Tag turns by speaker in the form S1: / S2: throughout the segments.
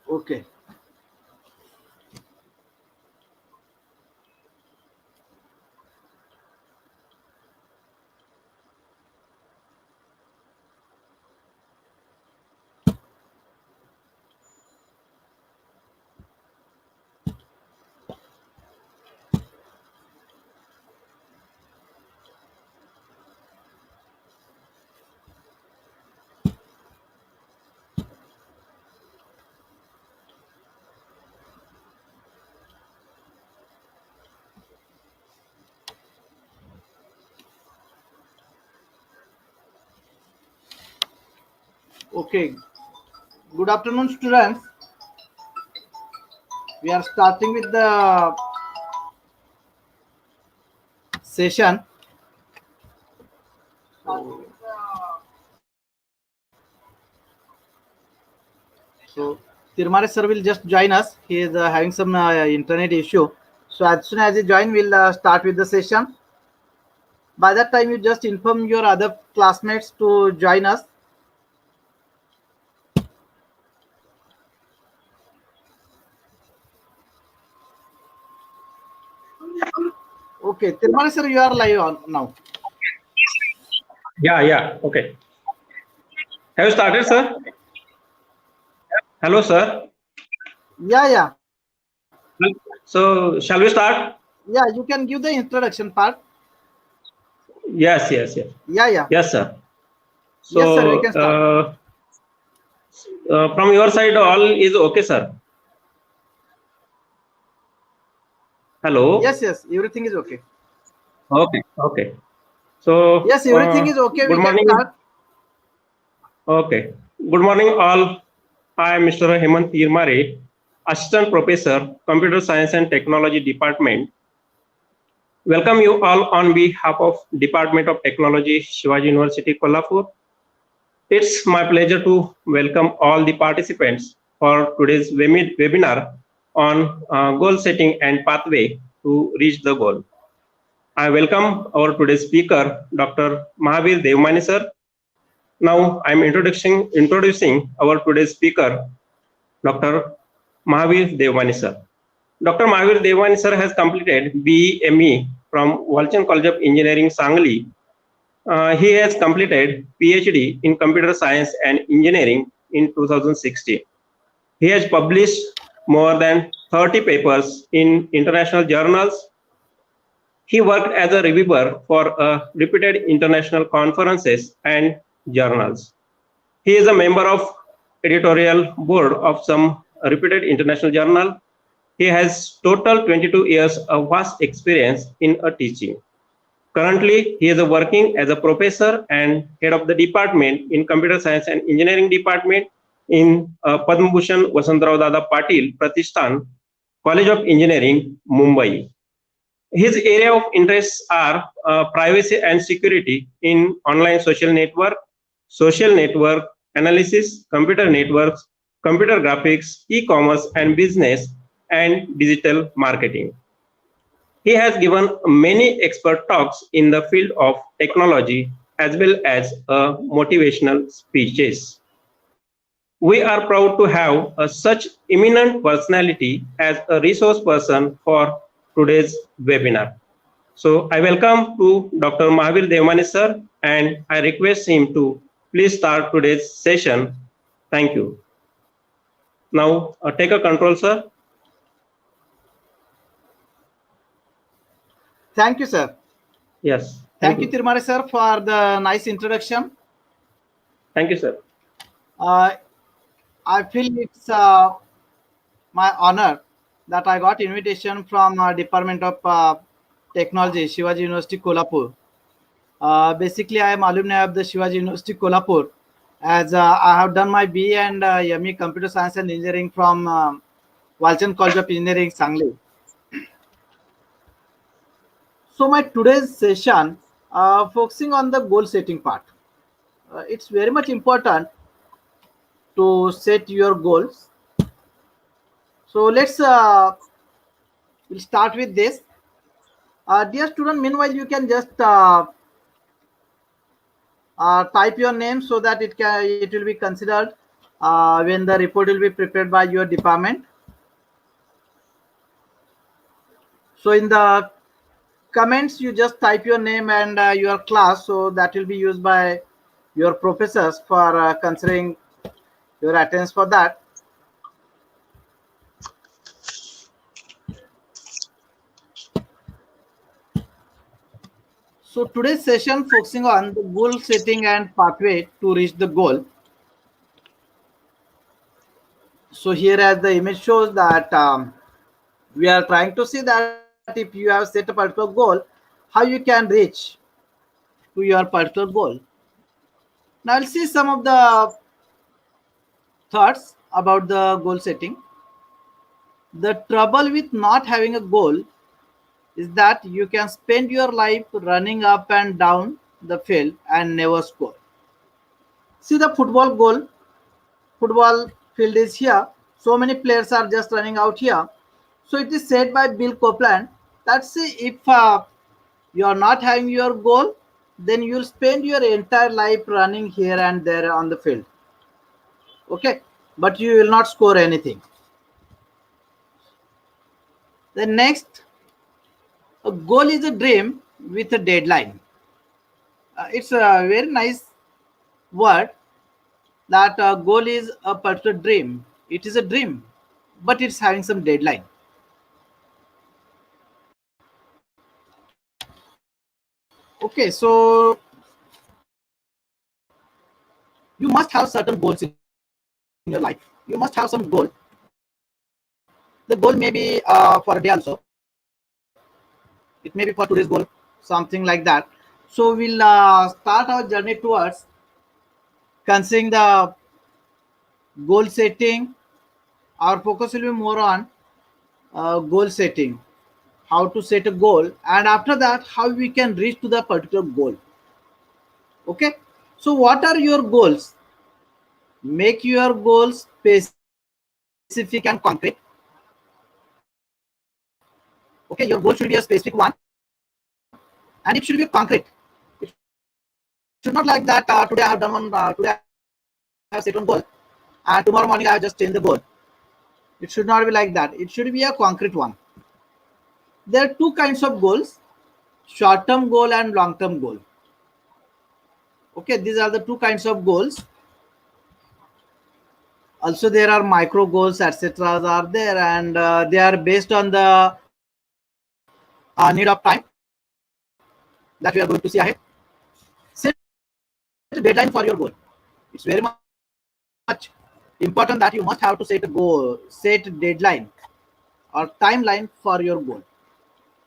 S1: Okay. Okay. Good afternoon, students. We are starting with the session. So Tirmare sir will just join us. He is having some internet issue. So as soon as he join, we'll start with the session. By that time, you just inform your other classmates to join us. Okay, Tirmale sir, you are live on now.
S2: Yeah. Okay. Have you started, sir? Hello, sir.
S1: Yeah.
S2: So, shall we start?
S1: Yeah, you can give the introduction part.
S2: Yes.
S1: Yeah.
S2: Yes, sir.
S1: Yes, sir, we
S2: So,
S1: can start.
S2: from your side, all is okay, sir. Hello.
S1: Yes, everything is okay.
S2: Okay. So,
S1: Yes, everything is okay. We
S2: good
S1: can
S2: morning.
S1: start.
S2: Okay. Good morning, all. I am Mr. Hemant Tirmare, Assistant Professor, Computer Science and Technology Department. Welcome you all on behalf of Department of Technology, Shivaji University, Kolhapur. It's my pleasure to welcome all the participants for today's webinar on goal setting and pathway to reach the goal. I welcome our today's speaker, Dr. Mahavir Devmani sir. Now I'm introducing our today's speaker, Dr. Mahavir Devmani sir. Dr. Mahavir Devmani sir has completed BE from Walchand College of Engineering, Sangli. He has completed PhD in Computer Science and Engineering in 2016. He has published more than 30 papers in international journals. He worked as a reviewer for reputed international conferences and journals. He is a member of editorial board of some reputed international journal. He has total 22 years of vast experience in teaching. Currently, he is working as a professor and head of the department in Computer Science and Engineering Department in Padma Bhushan Vasantrao Dada Patil Pratishthan College of Engineering, Mumbai. His area of interests are privacy and security in online social network analysis, computer networks, computer graphics, e-commerce and business, and digital marketing. He has given many expert talks in the field of technology as well as motivational speeches. We are proud to have such eminent personality as a resource person for today's webinar. So I welcome to Dr. Mahavir Devmani sir, and I request him to please start today's session. Thank you. Now take a control, sir.
S1: Thank you, sir.
S2: Yes.
S1: Thank you, Tirmare sir, for the nice introduction.
S2: Thank you, sir.
S1: I feel it's my honor that I got invitation from Department of Technology, Shivaji University, Kolhapur. Basically, I am alumni of the Shivaji University, Kolhapur, as I have done my BE and ME Computer Science and Engineering from Walchand College of Engineering, Sangli. So my today's session focusing on the goal setting part. It's very much important to set your goals. So we'll start with this. Dear student, meanwhile you can just type your name so that it will be considered. when the report will be prepared by your department. So in the comments, you just type your name and your class, so that will be used by your professors for considering your attendance for that. So today's session focusing on the goal setting and pathway to reach the goal. So here as the image shows that we are trying to see that if you have set a particular goal, how you can reach to your particular goal. Now I'll see some of the thoughts about the goal setting. The trouble with not having a goal is that you can spend your life running up and down the field and never score. See the football goal, football field is here. So many players are just running out here. So it is said by Bill Copeland that see if you are not having your goal, then you'll spend your entire life running here and there on the field. Okay, but you will not score anything. The next, a goal is a dream with a deadline. It's a very nice word that a goal is a particular dream. It is a dream, but it's having some deadline. Okay, so you must have certain goals in your life. You must have some goal. The goal may be for a day also. It may be for today's goal, something like that. So we'll start our journey towards considering the goal setting. Our focus will be more on goal setting, how to set a goal, and after that, how we can reach to the particular goal. Okay. So what are your goals? Make your goals specific and concrete. Okay, your goal should be a specific one, and it should be concrete. It should not like that. Today I have done one. Today I have set one goal, and tomorrow morning I have just changed the goal. It should not be like that. It should be a concrete one. There are two kinds of goals: short-term goal and long-term goal. Okay, these are the two kinds of goals. Also, there are micro goals, etc. are there, and they are based on the need of time that we are going to see ahead. Set a deadline for your goal. It's very much important that you must have to set a goal, set a deadline or timeline for your goal.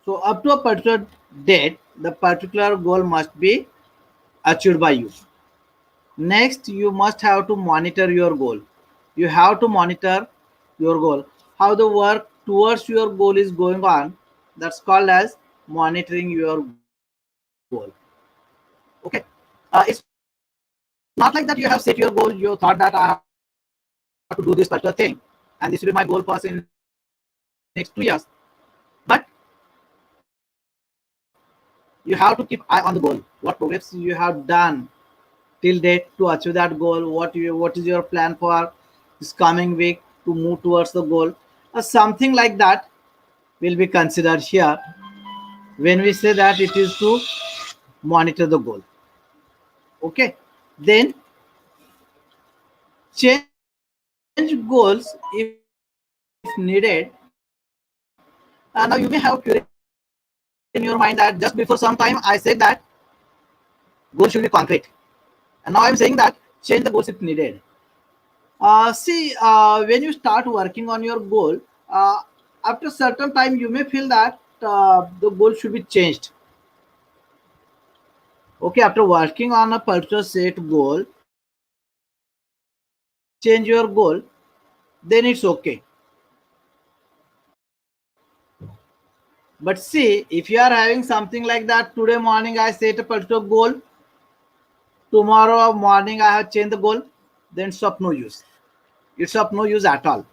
S1: So up to a particular date, the particular goal must be achieved by you. Next, you must have to monitor your goal. You have to monitor your goal. How the work towards your goal is going on, that's called as monitoring your goal. Okay. It's not like that you have set your goal, you thought that I have to do this particular thing, and this will be my goal for in next 2 years. But you have to keep eye on the goal. What progress you have done till date to achieve that goal? What is your plan for this coming week to move towards the goal? Something like that will be considered here when we say that it is to monitor the goal. Okay, then change goals if needed. Now you may have curiosity in your mind that just before some time I said that goal should be concrete, and now I'm saying that change the goals if needed. See, when you start working on your goal, after a certain time you may feel that the goal should be changed. Okay, after working on a particular set goal, change your goal, then it's okay. But see, if you are having something like that, today morning I set a particular goal, tomorrow morning I have changed the goal, then it's of no use. It's of no use at all.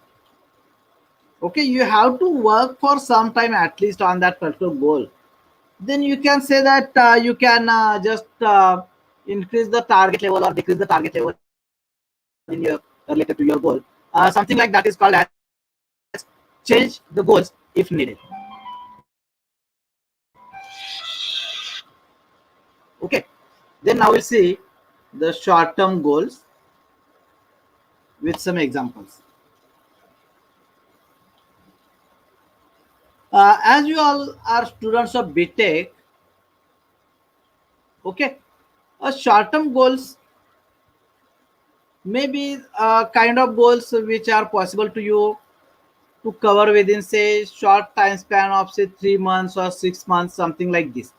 S1: Okay, you have to work for some time at least on that particular goal. Then you can say that you can just increase the target level or decrease the target level in your related to your goal. Something like that is called as change the goals if needed. Okay. Then now we'll see the short-term goals with some examples. As you all are students of BTech, okay, short-term goals may be kind of goals which are possible to you to cover within, say, short time span of, say, 3 months or 6 months, something like this.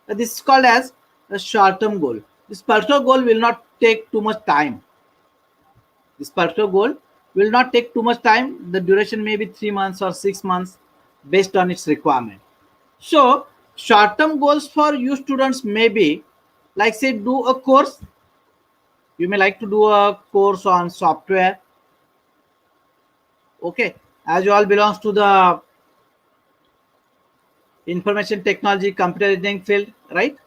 S1: This is called as a short-term goal. This particular goal will not take too much time. This particular goal will not take too much time. The duration may be 3 months or 6 months based on its requirement. So, short-term goals for you students may be, like, say, do a course. You may like to do a course on software. Okay, as you all belongs to the information technology, computer engineering field, right?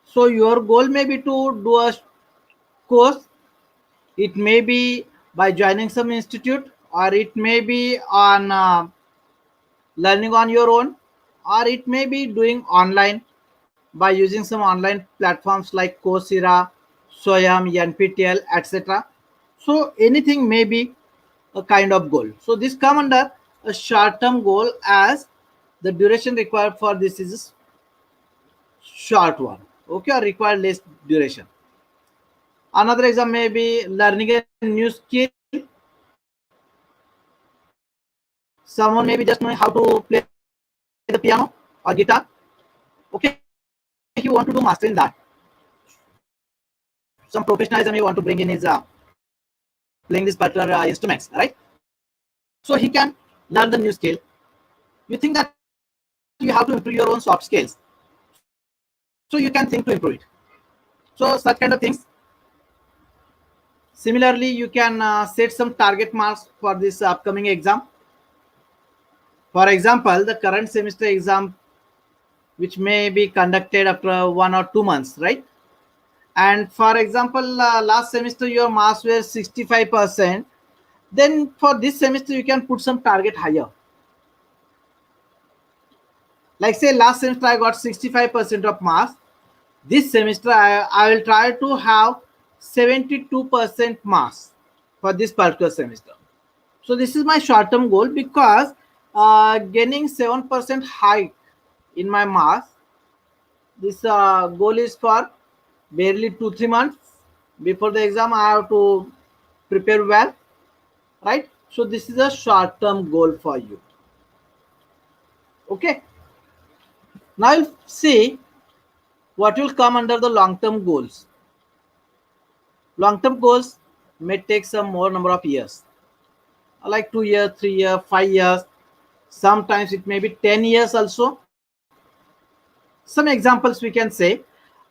S1: So your goal may be to do a course. It may be by joining some institute, or it may be on learning on your own, or it may be doing online by using some online platforms like Coursera, Swayam, NPTEL, etc. So anything may be a kind of goal. So this come under a short-term goal, as the duration required for this is short one. Okay, or required less duration. Another example may be learning a new skill. Someone may be just knowing how to play the piano or guitar. Okay, he want to do master in that. Some professionalism he want to bring in his playing this particular instruments, right? So he can learn the new skill. You think that you have to improve your own soft skills, so you can think to improve it. So such kind of things. Similarly, you can set some target marks for this upcoming exam. For example, the current semester exam, which may be conducted after 1 or 2 months, right? And for example, last semester your marks were 65%. Then for this semester, you can put some target higher. Like, say, last semester I got 65% of marks. This semester I will try to have 72% marks for this particular semester. So this is my short-term goal, because gaining 7% hike in my marks, this goal is for barely 2-3 months. Before the exam, I have to prepare well, right? So this is a short-term goal for you. Okay. Now you'll see what will come under the long-term goals. Long-term goals may take some more number of years, like 2 years, 3 years, 5 years. Sometimes it may be 10 years also. Some examples we can say,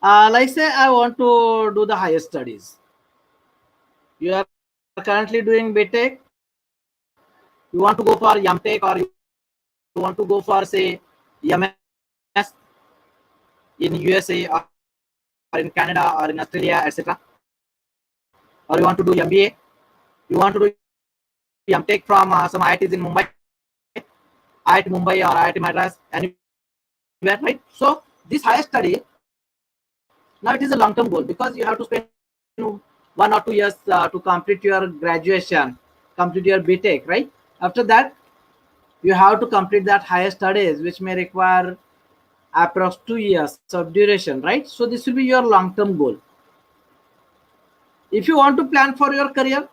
S1: like, say, I want to do the higher studies. You are currently doing BTech. You want to go for MTech, or you want to go for, say, MS in USA, or in Canada, or in Australia, etc. Or you want to do MBA. You want to do MTech from some IITs in Mumbai, IIT Mumbai or IIT Madras, anywhere, right? So this higher study, now it is a long-term goal, because you have to spend 1 or 2 years to complete your graduation, complete your BTech, right? After that, you have to complete that higher studies, which may require approx 2 years of duration, right? So this will be your long-term goal. If you want to plan for your career,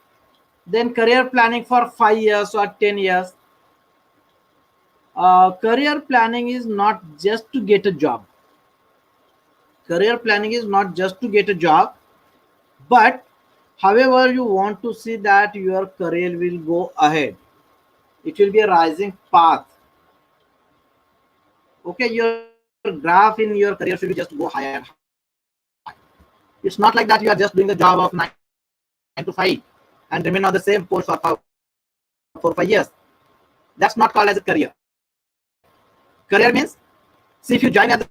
S1: then career planning for 5 years or 10 years. Career planning is not just to get a job. Career planning is not just to get a job, but however you want to see that your career will go ahead. It will be a rising path. Okay, your graph in your career should be just go higher and higher. It's not like that you are just doing the job of 9 to 5 and remain on the same post for 4 or 5 years. That's not called as a career. Career means, see, if you join as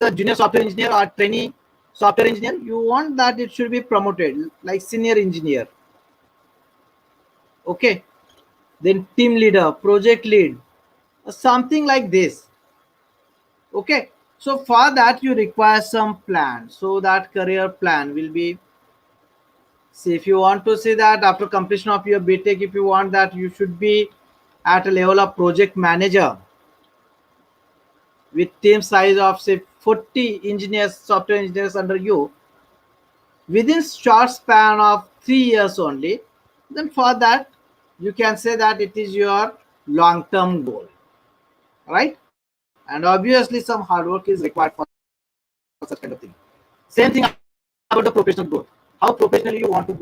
S1: a junior software engineer or trainee software engineer, you want that it should be promoted like senior engineer. Okay, then team leader, project lead, something like this. Okay, so for that you require some plan. So that career plan will be, see, if you want to see that after completion of your BTech, if you want that you should be at a level of project manager with team size of say 40 engineers, software engineers under you within short span of 3 years only, then for that you can say that it is your long-term goal, right? And obviously some hard work is required for such kind of thing. Same thing about the professional growth. How professionally you want to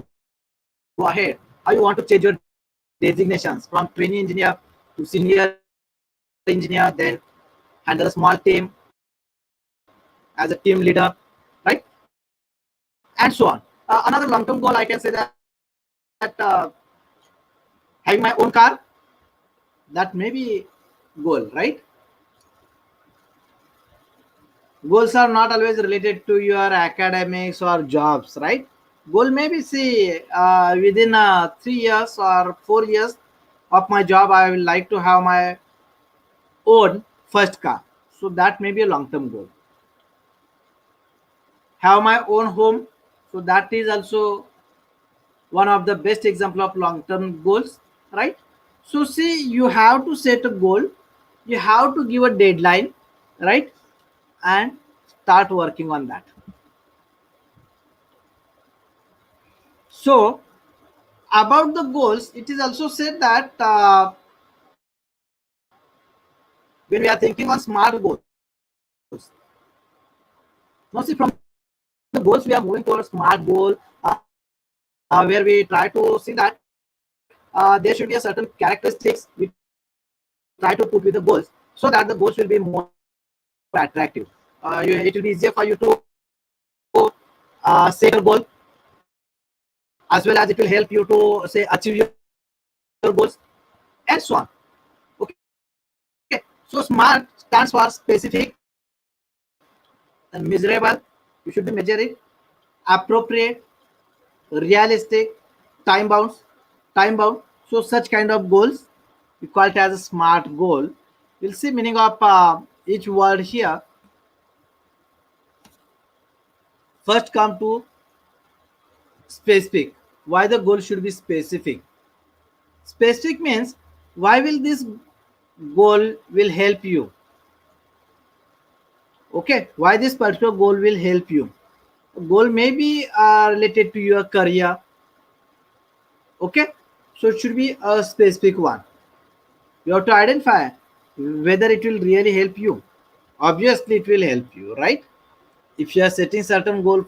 S1: go ahead, how you want to change your designations from trainee engineer to senior engineer, then handle a small team as a team leader, right? And so on. Another long-term goal, I can say that having my own car, that may be goal, right? Goals are not always related to your academics or jobs, right? Goal maybe see within 3 years or 4 years of my job, I will like to have my own first car. So that may be a long-term goal. Have my own home. So that is also one of the best example of long-term goals, right? So see, you have to set a goal, you have to give a deadline, right? And start working on that. So about the goals, it is also said that when we are thinking on smart goals, now see, from the goals we are moving towards smart goal, where we try to see that there should be a certain characteristics we try to put with the goals, so that the goals will be more attractive. It will be easier for you to set a goal, as well as it will help you to say achieve your goals and so on. Okay, so SMART stands for specific, then measurable, you should be measuring, appropriate, realistic, time bound. So such kind of goals we call it as a SMART goal. We'll see meaning of each word here. First come to specific. Why the goal should be specific? Specific means why will this goal will help you? Okay, why this particular goal will help you? Goal may be related to your career. Okay, so it should be a specific one. You have to identify whether it will really help you. Obviously it will help you, right? If you are setting certain goal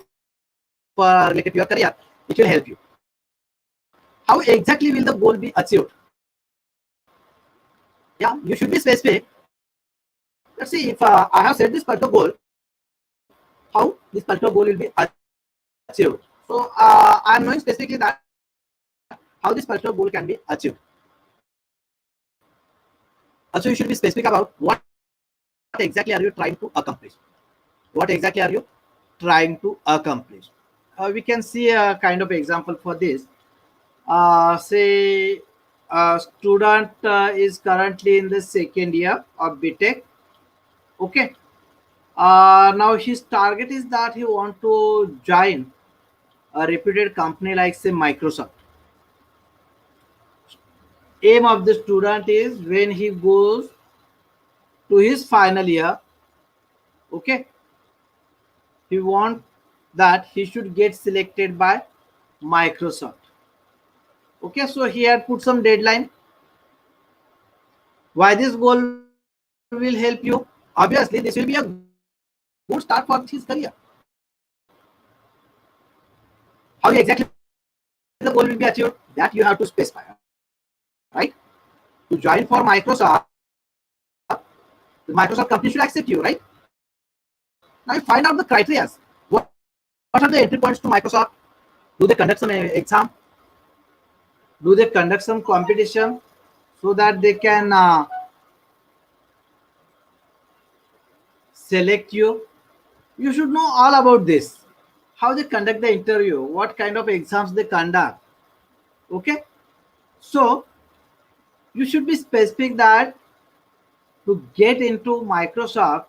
S1: for related to your career, it will help you. How exactly will the goal be achieved? Yeah, you should be specific. Let's see, if I have set this particular goal, how this particular goal will be achieved. So I am knowing specifically that how this particular goal can be achieved. Also, you should be specific about what exactly are you trying to accomplish. What exactly are you trying to accomplish? We can see a kind of example for this. Say a student is currently in the second year of BTech. Okay. Now his target is that he want to join a reputed company like say Microsoft. Aim of the student is when he goes to his final year, okay, he want that he should get selected by Microsoft. Okay, so he had put some deadline. Why this goal will help you? Obviously, this will be a good start for his career. How exactly the goal will be achieved? That you have to specify, right? To join for Microsoft, the Microsoft company should accept you, right? Now you find out the criteria. What are the entry points to Microsoft? Do they conduct some exam? Do they conduct some competition so that they can select you? You should know all about this. how they conduct the interview, what kind of exams they conduct. Okay, so you should be specific that to get into Microsoft,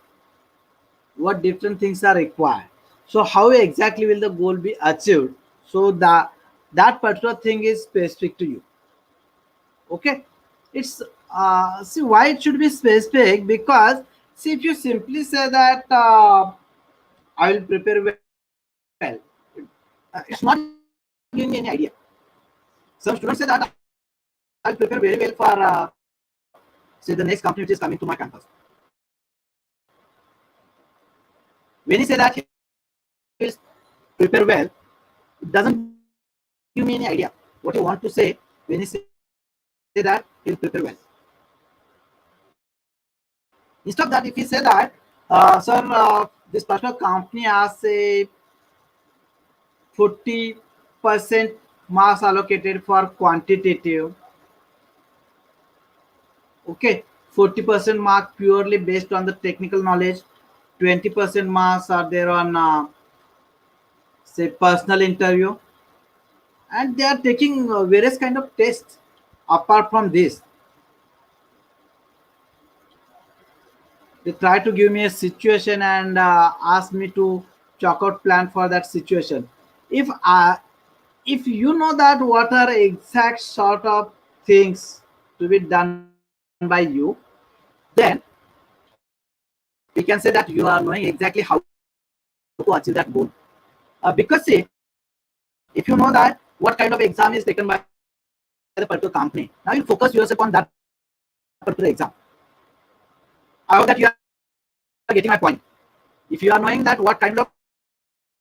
S1: what different things are required. So how exactly will the goal be achieved? So that particular thing is specific to you. Okay, it's see why it should be specific, because see if you simply say that I will prepare well, it's not giving me any idea. Some students say that I'll prepare very well for say the next company which is coming to my campus. When he say that he will prepare well, it doesn't give me any idea what you want to say when he say that he'll prepare well. Instead of that, if he say that, sir, this particular company has a 40% marks allocated for quantitative. Okay, 40% mark purely based on the technical knowledge. 20% marks are there on say personal interview, and they are taking various kind of tests. Apart from this, they try to give me a situation and ask me to chalk out plan for that situation. If you know that what are exact sort of things to be done by you, then we can say that you are knowing exactly how to achieve that goal. Because see, if you know that what kind of exam is taken by the particular company, now you focus yourself on that particular exam. I hope that you are getting my point. If you are knowing that what kind of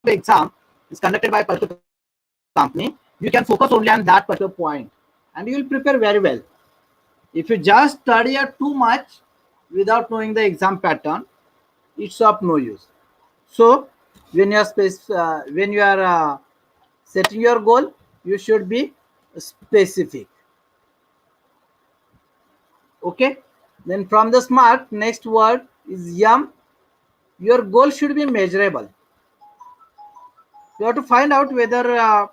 S1: exam is conducted by a particular company, you can focus only on that particular point and you will prepare very well. If you just study too much without knowing the exam pattern, it's of no use. So when you are setting your goal, you should be specific. Okay. Then from the smart, next word is yum. Your goal should be measurable. You have to find out whether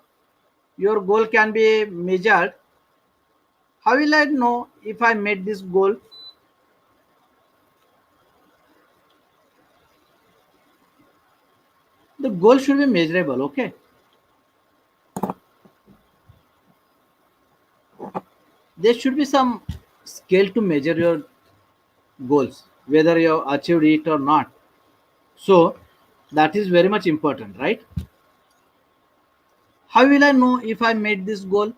S1: your goal can be measured. How will I know if I made this goal? The goal should be measurable. Okay. There should be some scale to measure your goals, whether you have achieved it or not. So that is very much important, right? How will I know if I made this goal?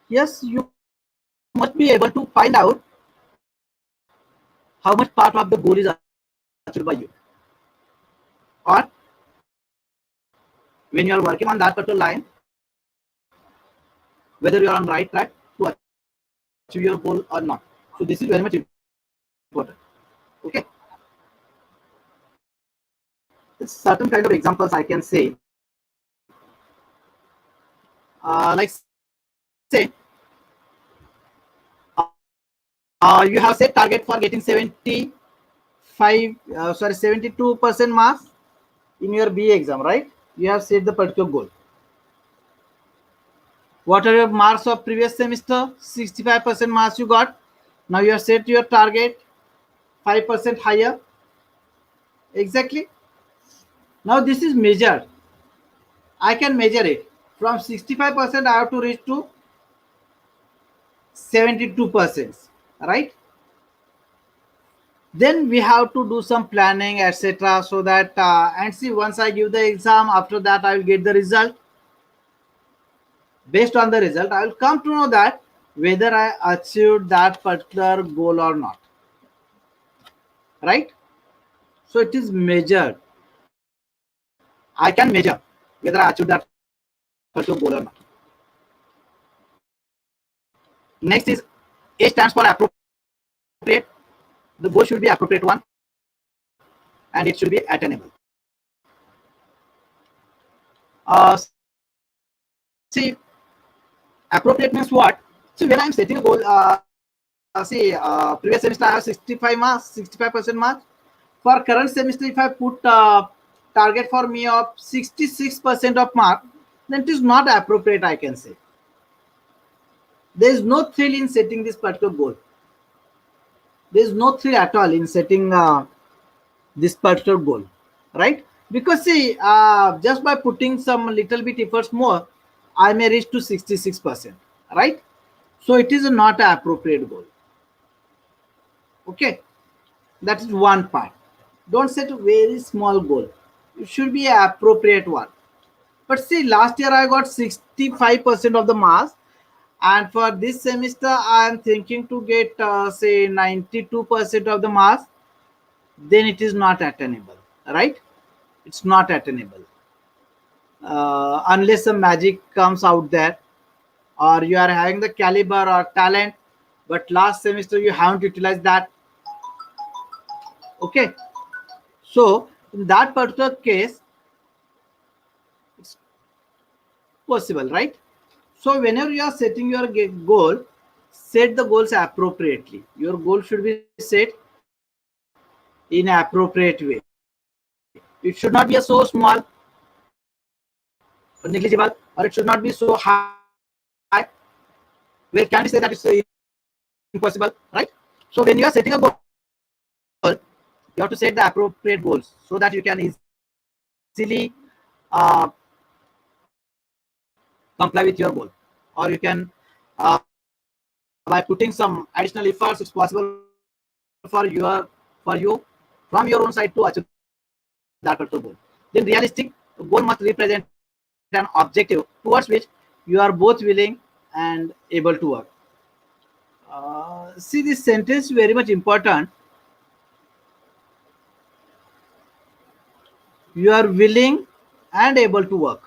S1: Yes, you must be able to find out how much part of the goal is achieved by you, or when you are working on that particular line, whether you are on right track to achieve your goal or not. So this is very much important. Okay. Certain kind of examples I can say, like say, you have set target for getting 72% marks in your BA exam, right? You have set the particular goal. What are your marks of previous semester? 65% marks you got. Now you have set your target 5% higher. Exactly. Now this is measured. I can measure it. From 65% I have to reach to 72%, right? Then we have to do some planning, etc. So that and see, once I give the exam, after that I will get the result. Based on the result, I will come to know that whether I achieved that particular goal or not, right? So it is measured. I can measure whether I achieved that particular goal or not. Next is A stands for appropriate. The goal should be appropriate one and it should be attainable. See, appropriate means what? See, when I'm setting a goal, previous semester I have 65 marks, 65% marks. For current semester, if I put target for me of 66% of mark, then it is not appropriate, I can say. There is no thrill in setting this particular goal. There is no thrill at all in setting this particular goal, right? Because see, just by putting some little bit efforts more, I may reach to 66%, right? So it is not an appropriate goal. Okay, that is one part. Don't set a very small goal. It should be an appropriate one. But see, last year I got 65% of the marks, and for this semester I am thinking to get say 92% of the marks. Then it is not attainable, right? It's not attainable unless some magic comes out there, or you are having the caliber or talent, but last semester you haven't utilized that. Okay, so in that particular case, it's possible, right? So whenever you are setting your goal, set the goals appropriately. Your goal should be set in appropriate way. It should not be a so small or negligible, or it should not be so high where can we say that it's impossible, right? So when you are setting a goal, you have to set the appropriate goals so that you can easily uh, comply with your goal, or you can by putting some additional efforts, it's possible for you from your own side to achieve that particular goal. Then realistic goal must represent an objective towards which you are both willing and able to work. See, this sentence is very much important. You are willing and able to work.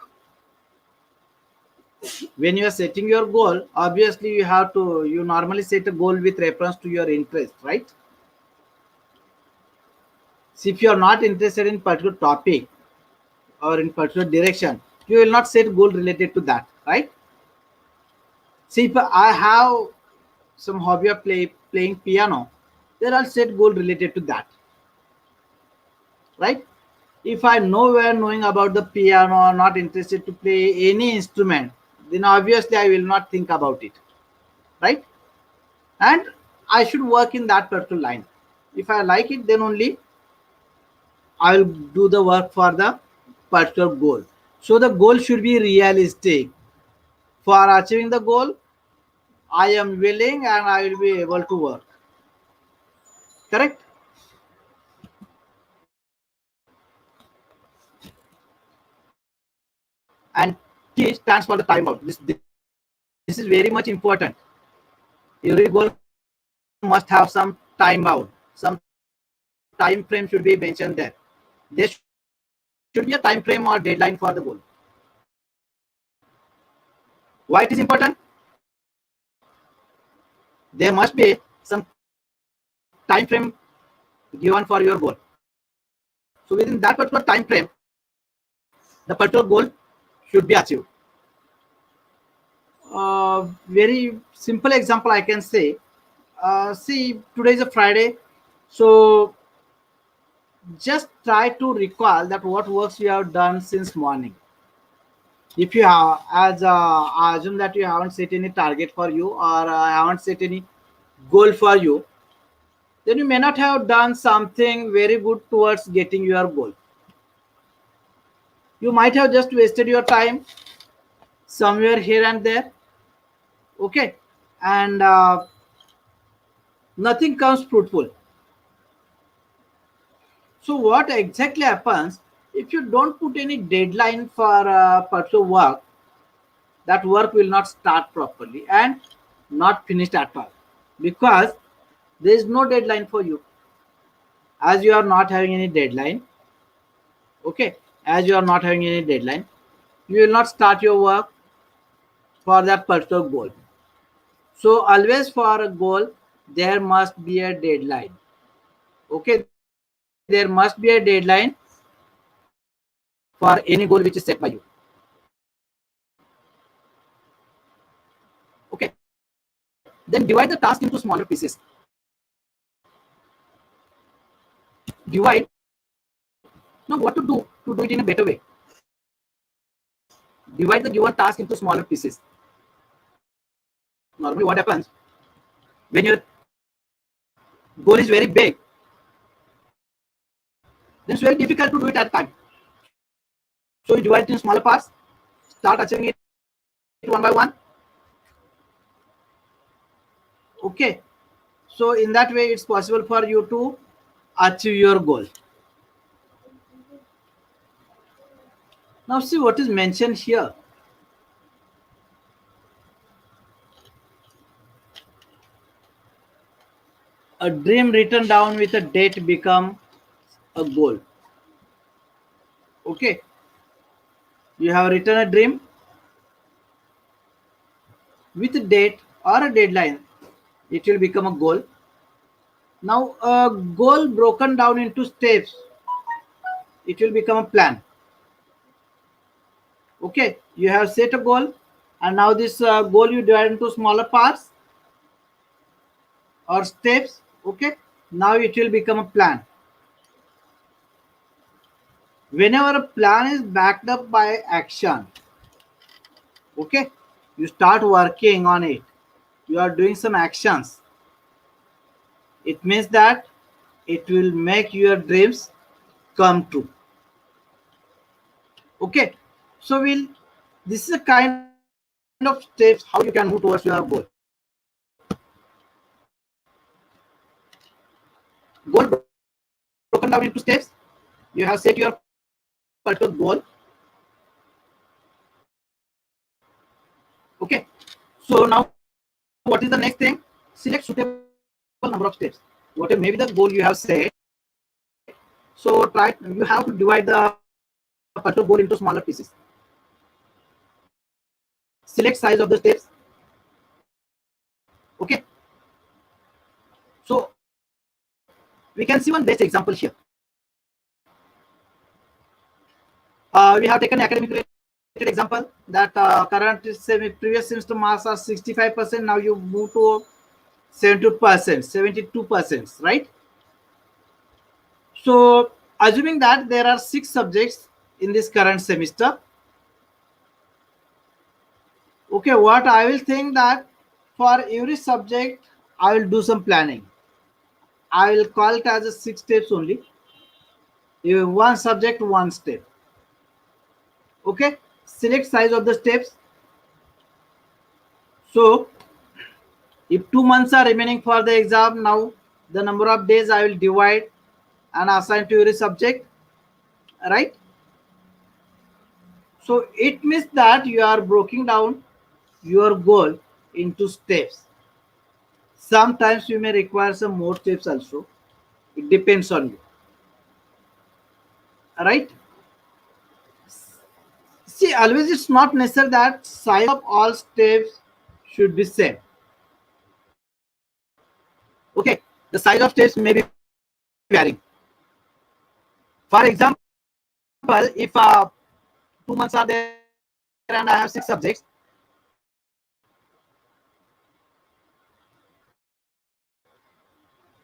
S1: When you are setting your goal, obviously you normally set a goal with reference to your interest, right? See, if you are not interested in particular topic or in particular direction, you will not set goal related to that, right? See, if I have some hobby of playing piano, then I'll set goal related to that, right? If I nowhere knowing about the piano or not interested to play any instrument, then obviously I will not think about it, right? And I should work in that particular line. If I like it, then only I will do the work for the particular goal. So the goal should be realistic. For achieving the goal, I am willing and I will be able to work. Correct? And T stands for the timeout. This is very much important. Every goal must have some time bound. Some time frame should be mentioned there. There should be a time frame or deadline for the goal. Why it is important? There must be some time frame given for your goal. So within that particular time frame, the particular goal should be achieved. Very simple example I can say. See, today is a Friday, so just try to recall that what works you have done since morning. If you have, as I assume that you haven't set any target for you, or haven't set any goal for you, then you may not have done something very good towards getting your goal. You might have just wasted your time somewhere here and there. Okay, and nothing comes fruitful. So what exactly happens if you don't put any deadline for particular work? That work will not start properly and not finished at all, because there is no deadline for you. As you are not having any deadline, okay, as you are not having any deadline, you will not start your work for that particular goal. So always for a goal, there must be a deadline. Okay, there must be a deadline for any goal which is set by you. Okay, then divide the task into smaller pieces. Divide Now, what to do it in a better way? Divide the given task into smaller pieces. Normally, what happens when your goal is very big, then it's very difficult to do it at time. So you divide it in smaller parts, start achieving it one by one. Okay. So in that way, it's possible for you to achieve your goal. Now see what is mentioned here. A dream written down with a date become a goal. Okay. You have written a dream with a date or a deadline. It will become a goal. Now a goal broken down into steps, it will become a plan. Okay. You have set a goal, and now this goal you divide into smaller parts or steps. Okay. Now it will become a plan. Whenever a plan is backed up by action, okay, you start working on it, you are doing some actions, it means that it will make your dreams come true. Okay. So this is a kind of steps how you can move towards your goal. Goal broken down into steps. You have set your particular goal. Okay. So now what is the next thing? Select suitable number of steps. Whatever maybe the goal you have set. So you have to divide the particular goal into smaller pieces. Select size of the steps. Okay. So we can see one best example here. We have taken academic related example that previous semester marks are 65%. Now you move to 72%, 72%, right? So assuming that there are 6 subjects in this current semester. Okay, what I will think that for every subject, I will do some planning. I will call it as a 6 steps only. One subject, one step. Okay, select size of the steps. So if 2 months are remaining for the exam, now the number of days I will divide and assign to every subject, right? So it means that you are breaking down your goal into steps. Sometimes you may require some more steps also. It depends on you. Right? See, always it's not necessary that size of all steps should be same. Okay, the size of steps may be varying. For example, if 2 months are there and I have 6 subjects,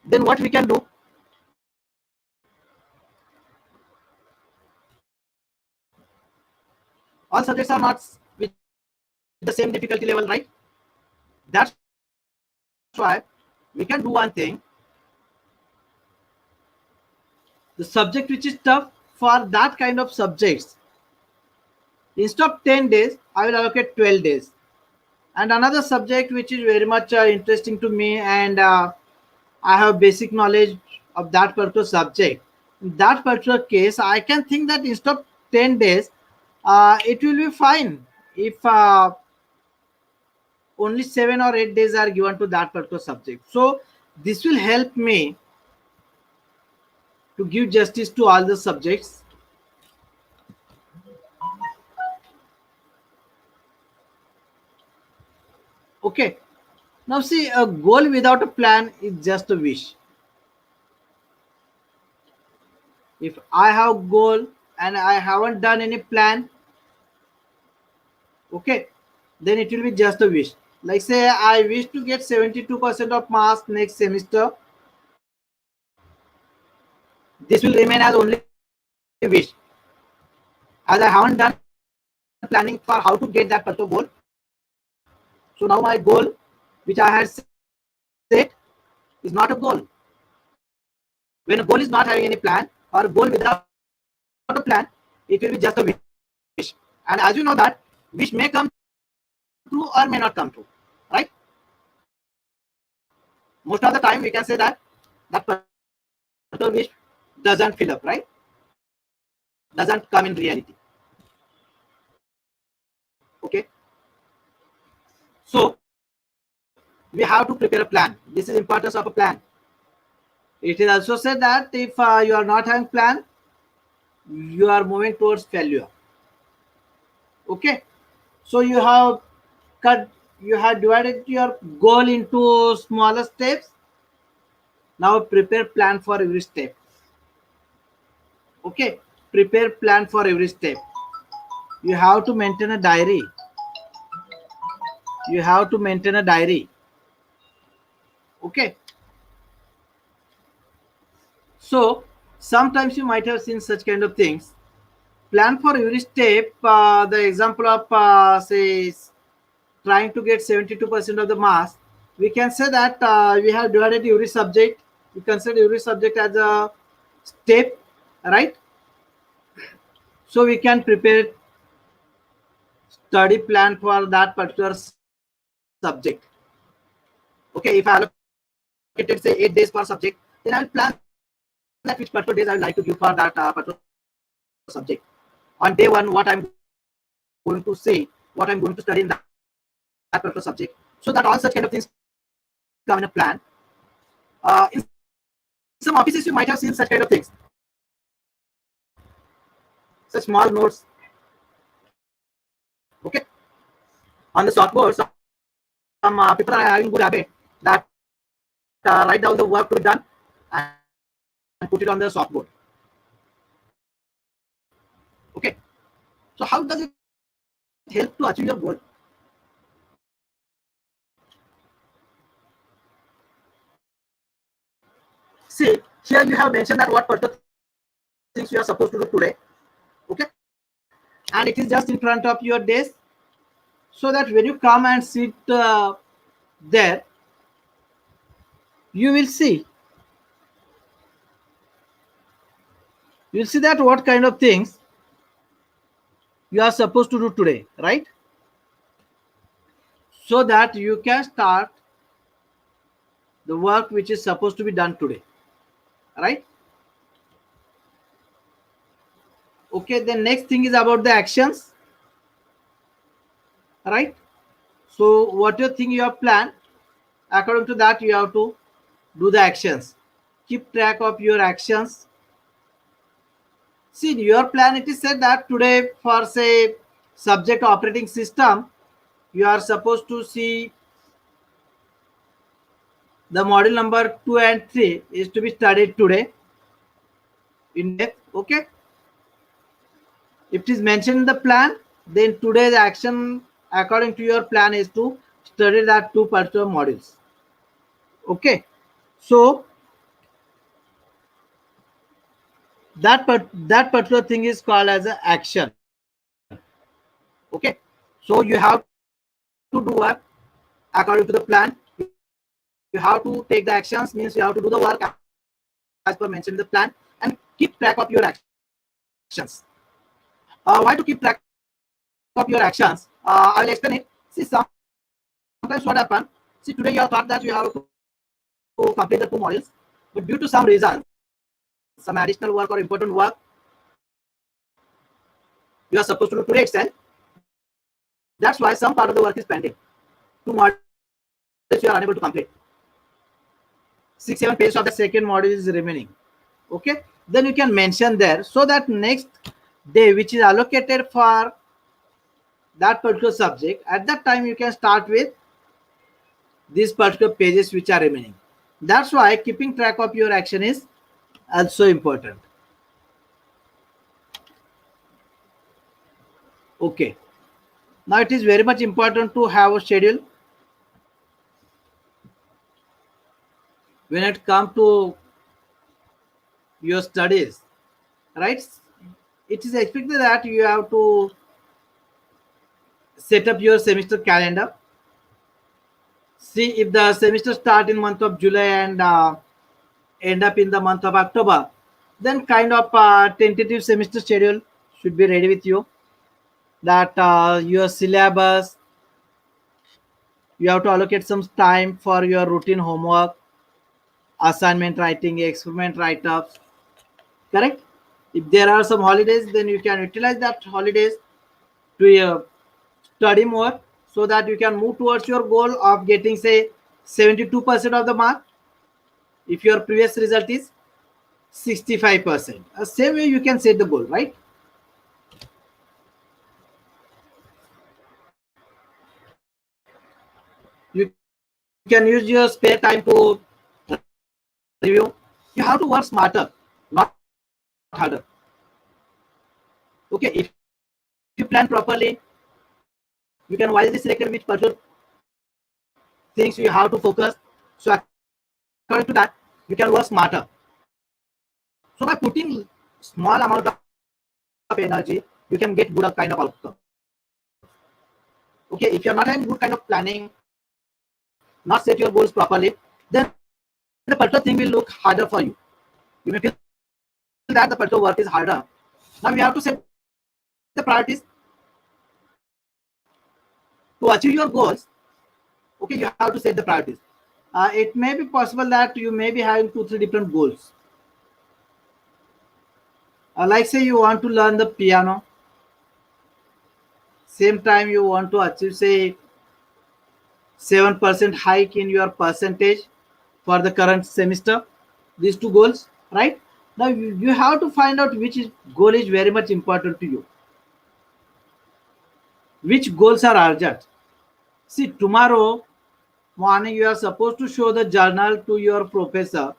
S1: then what we can do? All subjects are not with the same difficulty level, right? That's why we can do one thing. The subject which is tough for that kind of subjects, instead of 10 days, I will allocate 12 days. And another subject which is very much interesting to me and I have basic knowledge of that particular subject. In that particular case, I can think that instead of 10 days, it will be fine if only 7 or 8 days are given to that particular subject. So this will help me to give justice to all the subjects. Okay. Now see, a goal without a plan is just a wish. If I have goal and I haven't done any plan, okay, then it will be just a wish. Like say I wish to get 72% of marks next semester. This will remain as only wish. As I haven't done planning for how to get that particular goal, so now my goal, which I had set, is not a goal. When a goal is not having any plan, or a goal without a plan, it will be just a wish. And as you know that wish may come true or may not come true, right? Most of the time we can say that that particular wish doesn't fill up, right? Doesn't come in reality. Okay. So we have to prepare a plan. This is importance of a plan. It is also said that if you are not having plan, you are moving towards failure. Okay. So you have divided your goal into smaller steps. Now prepare plan for every step. Okay. Prepare plan for every step. You have to maintain a diary. You have to maintain a diary. Okay. So sometimes you might have seen such kind of things. Plan for every step. The example of say trying to get 72% of the marks, we can say that we have divided every subject. We consider every subject as a step, right? So we can prepare study plan for that particular subject. Okay, if I allocated say 8 days per subject, then I will plan that which particular days I would like to give for that particular subject. On day one, what I'm going to say, what I'm going to study in that particular subject, so that all such kind of things come in a plan. In some offices, you might have seen such kind of things, such small notes. Okay, on the chalkboard, some people are having good habit that write down the work to be done and put it on the chalkboard. Okay, so how does it help to achieve your goal? See, here you have mentioned that what particular things you are supposed to do today. Okay, and it is just in front of your desk, so that when you come and sit there, you will see that what kind of things you are supposed to do today, right? So that you can start the work which is supposed to be done today, right? Okay, the next thing is about the actions, right? So what you think you have planned, according to that you have to do the actions. Keep track of your actions. See, in your plan it is said that today for say subject operating system, you are supposed to see the module number 2 and 3 is to be studied today in depth. Okay, if it is mentioned in the plan, then today's action according to your plan is to study that two particular modules. Okay, so that particular thing is called as an action. Okay, so you have to do work according to the plan. You have to take the actions, means you have to do the work as per mentioned in the plan, and keep track of your actions. Why to keep track of your actions? I will explain it. See, sometimes what happens, see, today you have thought that you have to complete the two modules, but due to some reasons, some additional work or important work you are supposed to do today itself. That's why some part of the work is pending. Two modules you are unable to complete. 6-7 pages of the second module is remaining. Okay, then you can mention there, so that next day which is allocated for that particular subject, at that time you can start with these particular pages which are remaining. That's why keeping track of your action is also important. Okay, now it is very much important to have a schedule when it comes to your studies, right? it is expected that you have to set up your semester calendar. See if the semester start in month of July and end up in the month of October, then kind of tentative semester schedule should be ready with you. That your syllabus, you have to allocate some time for your routine homework, assignment writing, experiment write-ups. Correct? If there are some holidays, then you can utilize that holidays to study more so that you can move towards your goal of getting say 72% of the mark if your previous result is 65%. Same way you can set the goal, right? You can use your spare time to review. You have to work smarter, not harder. Okay, if you plan properly, you can wisely select which particular things you have to focus. So according to that, you can work smarter. So by putting small amount of energy, you can get good kind of outcome. Okay, if you're not having good kind of planning, not set your goals properly, then the particular thing will look harder for you. You may feel that the particular work is harder. Now you have to set the priorities to achieve your goals. Okay, you have to set the priorities. It may be possible that you may be having 2-3 different goals. Like say you want to learn the piano, same time you want to achieve say 7% hike in your percentage for the current semester. These two goals, right? Now you have to find out goal is very much important to you. Which goals are urgent? See, tomorrow morning you are supposed to show the journal to your professor.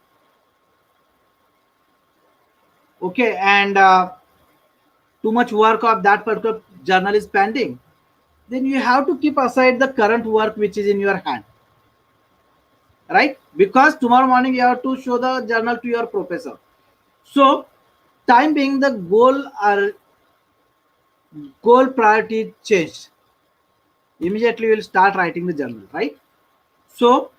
S1: Okay, and too much work of that particular journal is pending. Then you have to keep aside the current work which is in your hand, right? Because tomorrow morning you have to show the journal to your professor. So time being the goal priority changed, immediately you will start writing the journal, right? So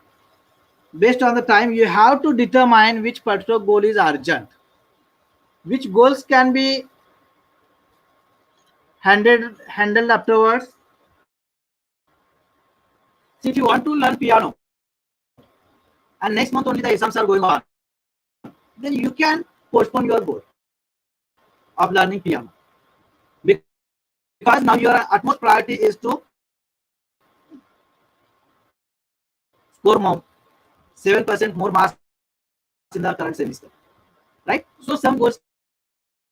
S1: based on the time, you have to determine which particular goal is urgent, which goals can be handled afterwards. See, if you want to learn piano and next month only the exams are going on, then you can postpone your goal of learning piano, because now your utmost priority is to score more 7% more marks in the current semester, right? So some goals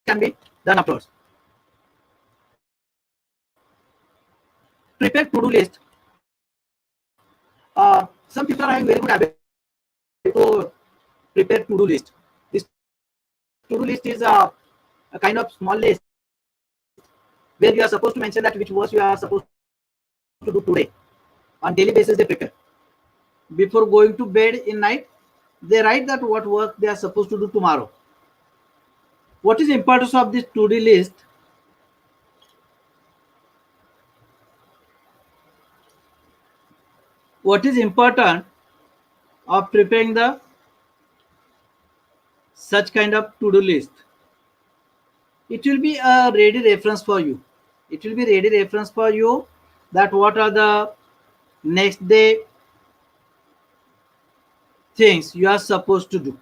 S1: can be done afterwards. Prepare to-do list. Some people are having very good habit to prepare to-do list. This to-do list is a kind of small list where you are supposed to mention that which work you are supposed to do today. On daily basis, they prepare. Before going to bed in night, they write that what work they are supposed to do tomorrow. What is the importance of this to-do list? What is important of preparing the such kind of to-do list? It will be a ready reference for you. It will be ready reference for you that what are the next day things you are supposed to do,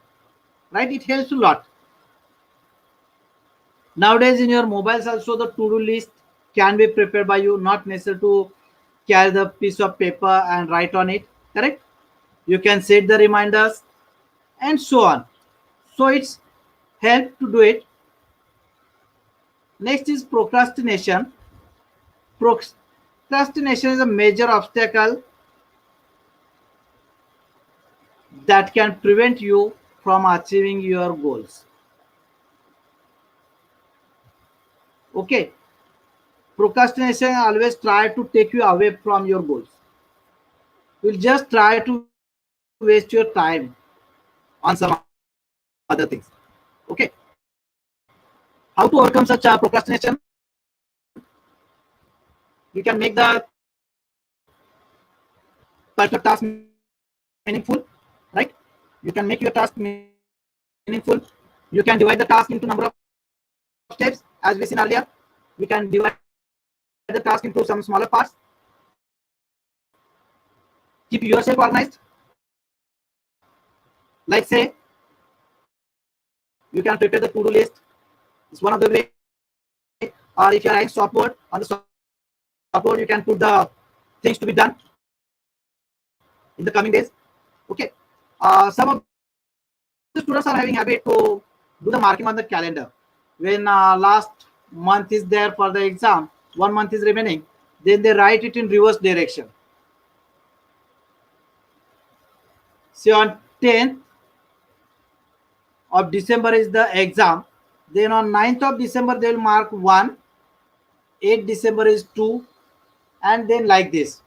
S1: right? It helps a lot. Nowadays in your mobiles also the to-do list can be prepared by you, not necessary to carry the piece of paper and write on it, correct? You can set the reminders and so on. So it's help to do it. Next is procrastination. Procrastination is a major obstacle that can prevent you from achieving your goals. Okay, procrastination always try to take you away from your goals. Will just try to waste your time on some other things. Okay, How to overcome such procrastination? You can make the particular task meaningful, right? You can make your task meaningful. You can divide the task into number of steps, as we seen earlier. We can divide the task into some smaller parts. Keep yourself organized. Like say, you can prepare the to-do list. It's one of the way. Or if you are writing software, on the software you can put the things to be done in the coming days. Okay. Some of the students are having habit to do the marking on the calendar. When last month is there for the exam, 1 month is remaining, then they write it in reverse direction. See, on 10th of December is the exam. Then on 9th of December, they will mark 1. 8th December is 2. And then like this.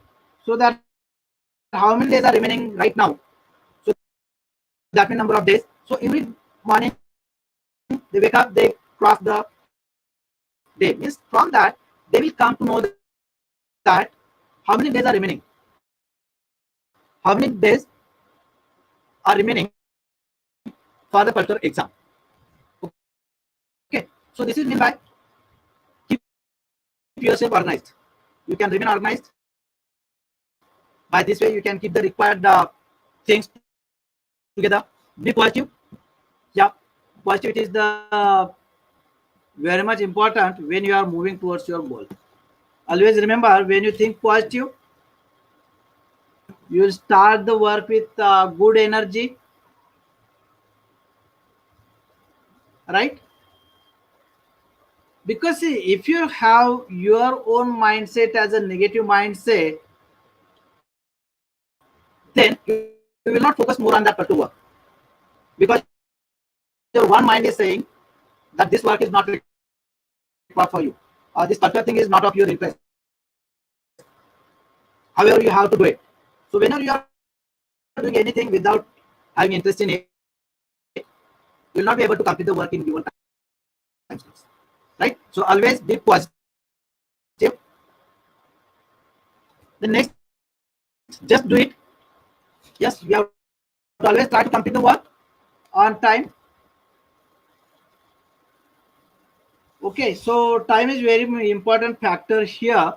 S1: So that how many days are remaining right now? So that means number of days. So every morning, they wake up, they cross the day. Means from that, they will come to know that how many days are remaining. How many days are remaining for the particular exam. Okay, so this is mean by keep yourself organized. You can remain organized. By this way, you can keep the required things together. Be positive. Yeah, positivity is the very much important when you are moving towards your goal. Always remember, when you think positive, you will start the work with good energy, right? Because see, if you have your own mindset as a negative mindset, then you will not focus more on that particular work, because your one mind is saying that this work is not required for you, or this particular thing is not of your interest. However, you have to do it. So whenever you are doing anything without having interest in it, you will not be able to complete the work in given time, right? So always be positive. The next, just do it. Yes, we have to always try to complete the work on time. Okay, so time is very important factor here.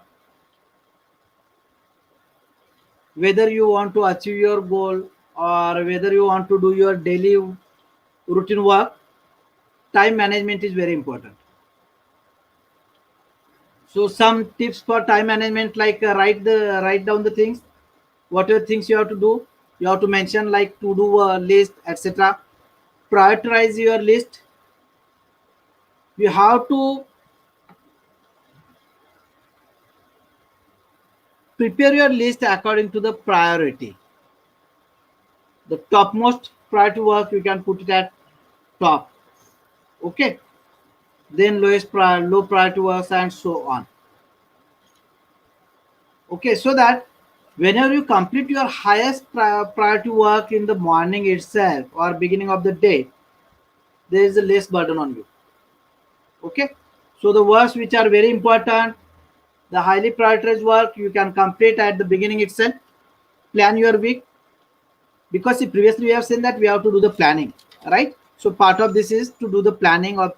S1: Whether you want to achieve your goal or whether you want to do your daily routine work, time management is very important. So some tips for time management, like write down the things, whatever things you have to do. You have to mention like to do a list, etc. Prioritize your list. You have to prepare your list according to the priority. The topmost priority work you can put it at top. Okay. Then low priority works and so on. Okay, so that whenever you complete your highest priority work in the morning itself or beginning of the day, there is a less burden on you. Okay, so the works which are very important, the highly prioritized work you can complete at the beginning itself. Plan your week, because see, previously we have seen that we have to do the planning, right? So part of this is to do the planning of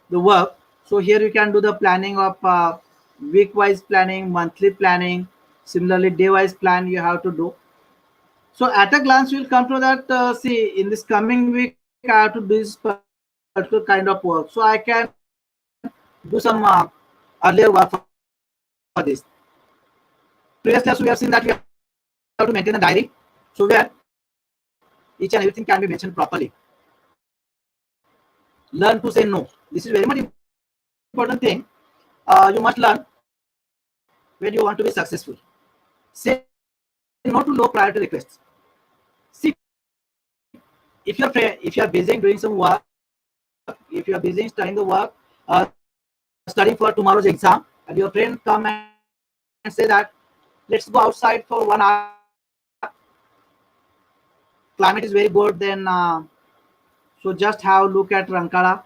S1: the work. So here you can do the planning of week wise planning, monthly planning, similarly day wise plan you have to do. So at a glance you will come to that, see, in this coming week I have to do this particular kind of work, so I can do some earlier work for this. Previously also we have seen that we have to maintain a diary, so where each and everything can be mentioned properly. Learn to say no. This is very much important thing. You must learn when you want to be successful. Say no to low priority requests. See, if you are busy doing some work, if you are busy studying the work, studying for tomorrow's exam, and your friend come and say that let's go outside for 1 hour. Climate is very good. Then so just have a look at Rankara.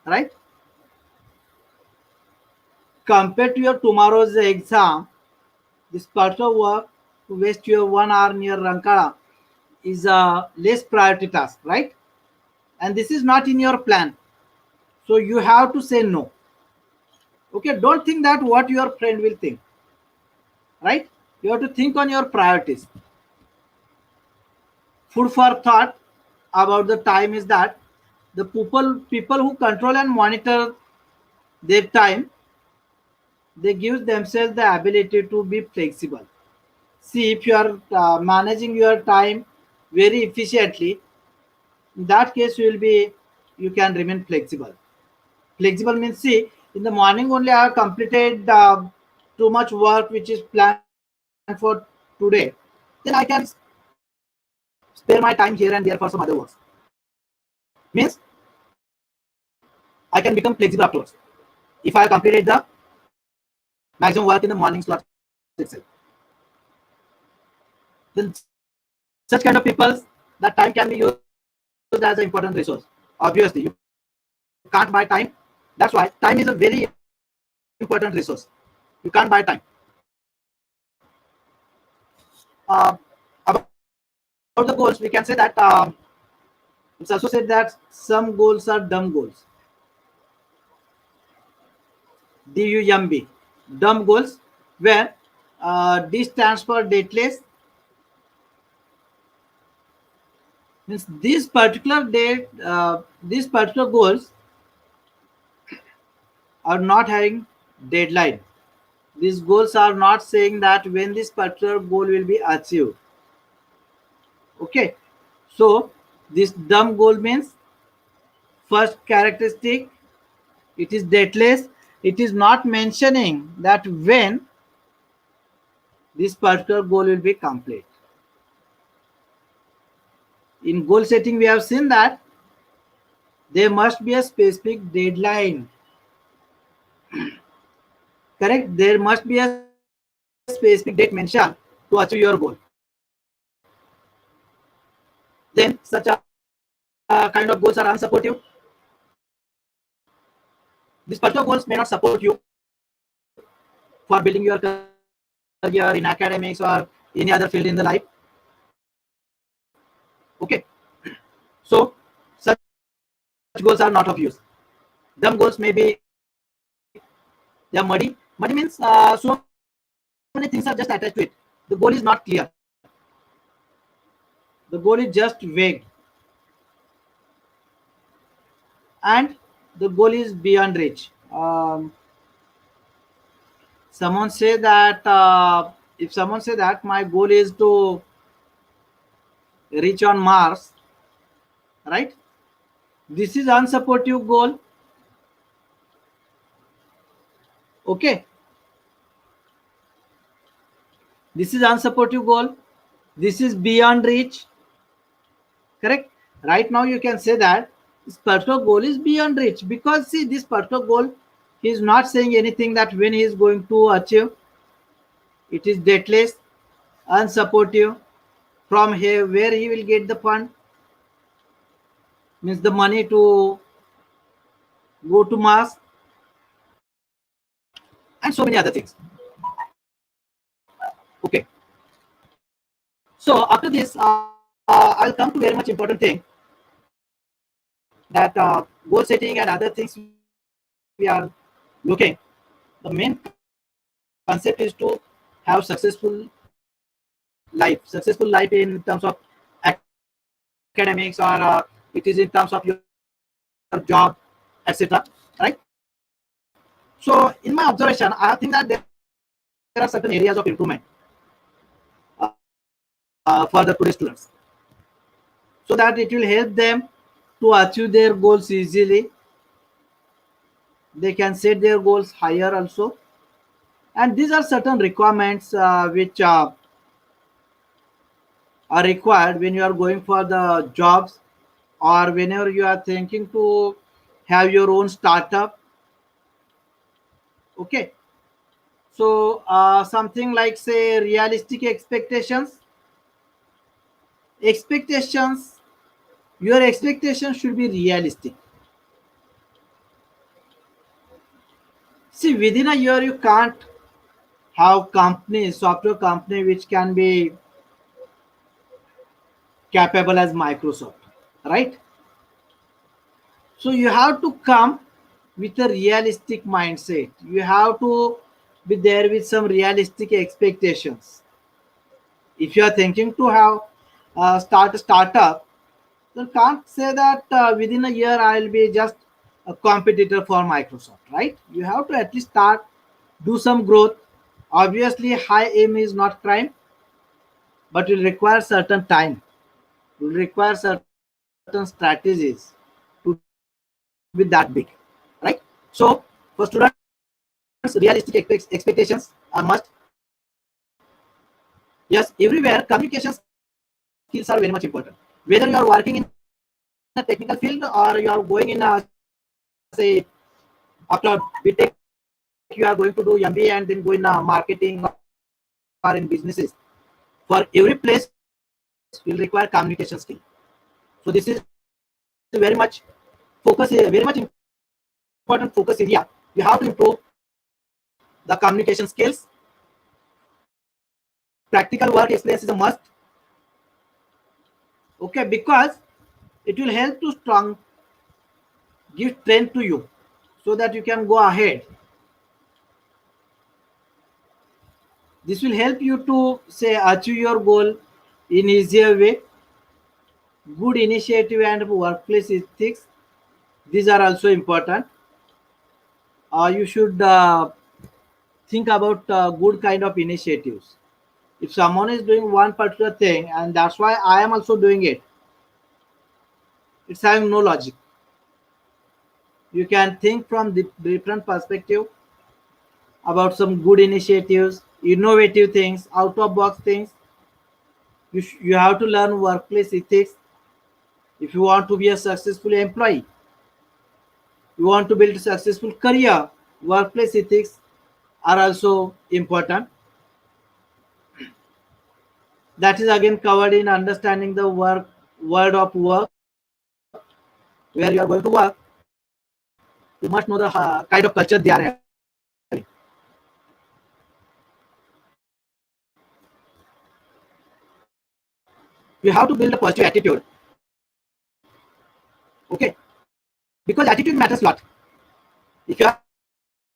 S1: right? Compared to your tomorrow's exam, this part of work to waste your 1 hour near Rankara is a less priority task, right? And this is not in your plan. So you have to say no. Okay, don't think that what your friend will think, right? You have to think on your priorities. Food for thought about the time is that the people who control and monitor their time, they give themselves the ability to be flexible. See, if you are managing your time very efficiently, in that case you can remain flexible. Flexible means, see, in the morning only I have completed too much work which is planned for today, then I can spare my time here and there for some other works. Means I can become flexible afterwards if I have completed the maximum work in the morning slot itself. Then such kind of people, that time can be used as an important resource. Obviously, you can't buy time. That's why time is a very important resource. You can't buy time. About the goals, we can say that it's also said that some goals are dumb goals. DUMB, dumb goals, where D stands for dateless. Means these particular goals are not having deadline. These goals are not saying that when this particular goal will be achieved. Okay, so this dumb goal means, first characteristic, it is dateless. It is not mentioning that when this particular goal will be complete. In goal setting, we have seen that there must be a specific deadline. Correct? There must be a specific date mentioned to achieve your goal. Then such a kind of goals are unsupportive. These particular goals may not support you for building your career in academics or any other field in the life. Okay, so such goals are not of use. Them goals may be, they are muddy. Muddy means so many things are just attached to it. The goal is not clear. The goal is just vague, and the goal is beyond reach. Someone say that if someone say that my goal is to reach on Mars, right? This is unsupportive goal. Okay, this is unsupportive goal. This is beyond reach. Correct. Right now you can say that this particular goal is beyond reach, because see, this particular goal, he is not saying anything that when he is going to achieve. It is dateless, unsupportive. From here, where he will get the fund, means the money to go to Mars, and so many other things. Okay. So after this, I'll come to very much important thing, that goal setting and other things we are looking. The main concept is to have successful life in terms of academics, or it is in terms of your job, etc. Right? So in my observation, I think that there are certain areas of improvement for the today students, so that it will help them to achieve their goals easily. They can set their goals higher also, and these are certain requirements which are required when you are going for the jobs, or whenever you are thinking to have your own startup. Okay, so something like, say, realistic expectations. Your expectations should be realistic. See, within a year, you can't have companies, software company, which can be capable as Microsoft, right? So you have to come with a realistic mindset. You have to be there with some realistic expectations. If you are thinking to have start a startup, then can't say that within a year I'll be just a competitor for Microsoft, right? You have to at least start, do some growth. Obviously, high aim is not crime, but will require certain time. Will require certain strategies to be that big, right? So for students, realistic expectations are must. Yes, everywhere communication skills are very much important. Whether you are working in a technical field or you are going in a, say, after BTech, you are going to do MBA and then go in marketing or in businesses. For every place will require communication skill. So this is very much focus, very much important focus area. You have to improve the communication skills. Practical work experience is a must. Okay, because it will help to strong give strength to you so that you can go ahead. This will help you to say achieve your goal in easier way. Good initiative and workplace ethics, these are also important. You should think about good kind of initiatives. If someone is doing one particular thing and that's why I am also doing it, it's having no logic. You can think from the different perspective about some good initiatives, innovative things, out of box things. You have to learn workplace ethics if you want to be a successful employee. You want to build a successful career. Workplace ethics are also important. That is again covered in understanding the world of work where you are going to work. You must know the kind of culture they are having. You have to build a positive attitude. Okay, because attitude matters a lot. If you are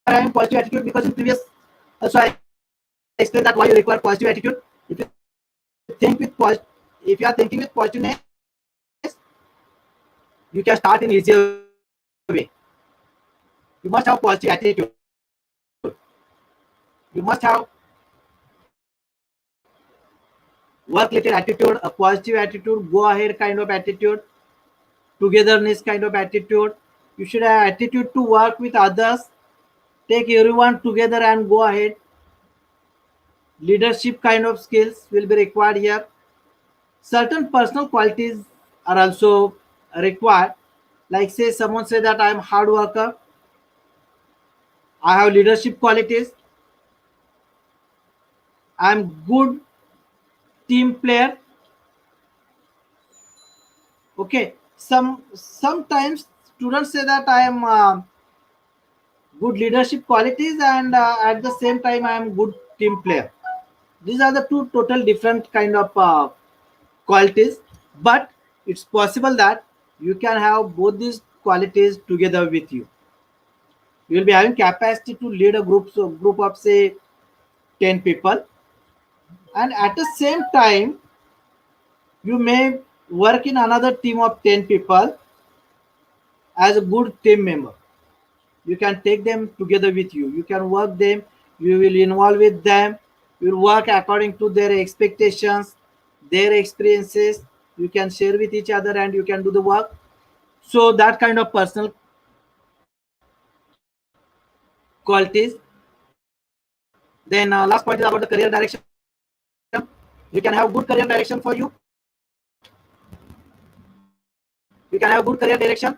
S1: having positive attitude, because in previous also I explained that why you require positive attitude. If you think with if you are thinking with positiveness, you can start in easier way. You must have positive attitude. You must have work related attitude, a positive attitude, go ahead kind of attitude, togetherness kind of attitude. You should have attitude to work with others, take everyone together and go ahead. Leadership kind of skills will be required here. Certain personal qualities are also required. Like say someone say that I am hard worker, I have leadership qualities, I am good team player. Okay, sometimes students say that I am good leadership qualities and at the same time I am good team player. These are the two total different kind of qualities, but it's possible that you can have both these qualities together with you. You will be having capacity to lead a group of say 10 people, and at the same time you may work in another team of 10 people as a good team member. You can take them together with you, you can work them, you will involve with them, you will work according to their expectations, their experiences. You can share with each other and you can do the work. So that kind of personal qualities. Then last point is about the career direction. You can have good career direction for you. You can have good career direction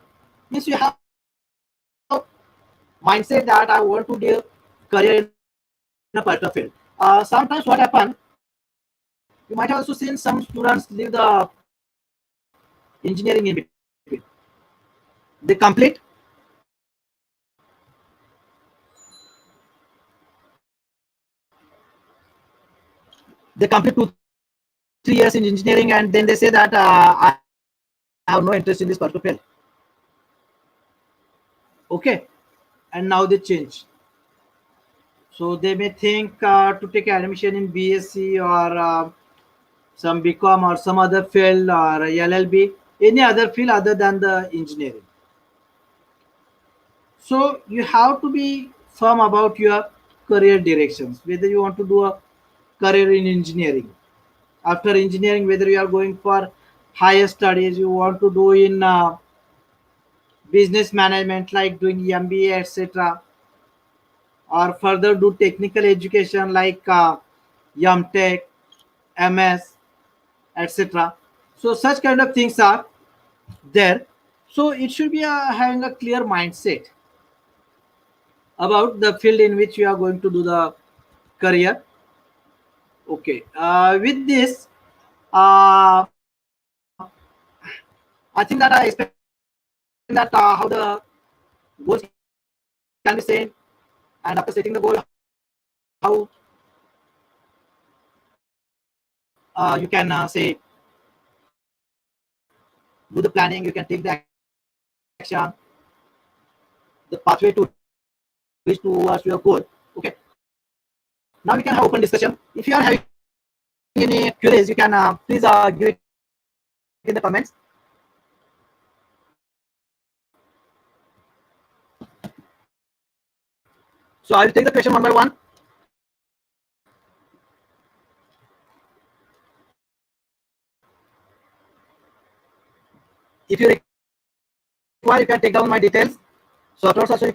S1: means you have mindset that I want to do career in a particular field. Sometimes what happen, you might have also seen some students leave the engineering in between. They complete they complete 2-3 years in engineering, and then they say that I have no interest in this particular field. Okay, and now they change. So they may think to take admission in BSc or some BCom or some other field or LLB, any other field other than the engineering. So you have to be firm about your career directions, whether you want to do a career in engineering. After engineering, whether you are going for higher studies, you want to do in business management, like doing MBA, etc., or further do technical education like MTech, MS, etc. So such kind of things are there. So it should be having a clear mindset about the field in which you are going to do the career. Okay. With this, uh, I think that I explained that how the goals can be set, and after setting the goal, how you can say do the planning, you can take the action, the pathway to reach towards your goal. Okay. Now we can have open discussion. If you are having any queries, you can please give it in the comments. So I will take the question one by one. If you require, you can take down my details. So afterwards also you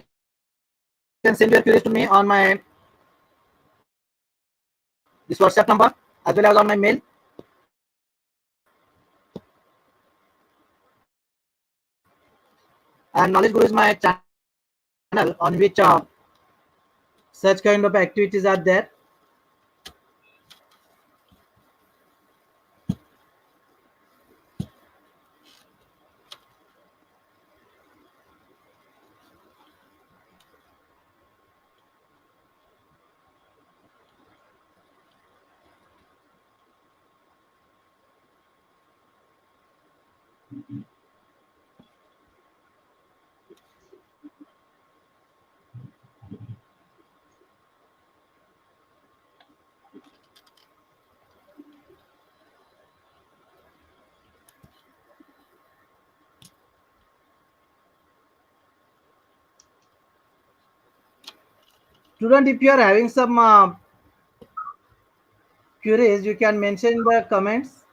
S1: can send your queries to me on my this WhatsApp number as well as on my mail. And Knowledge Guru is my channel on which such kind of activities are there. Student, if you are having some queries, you can mention in the comments.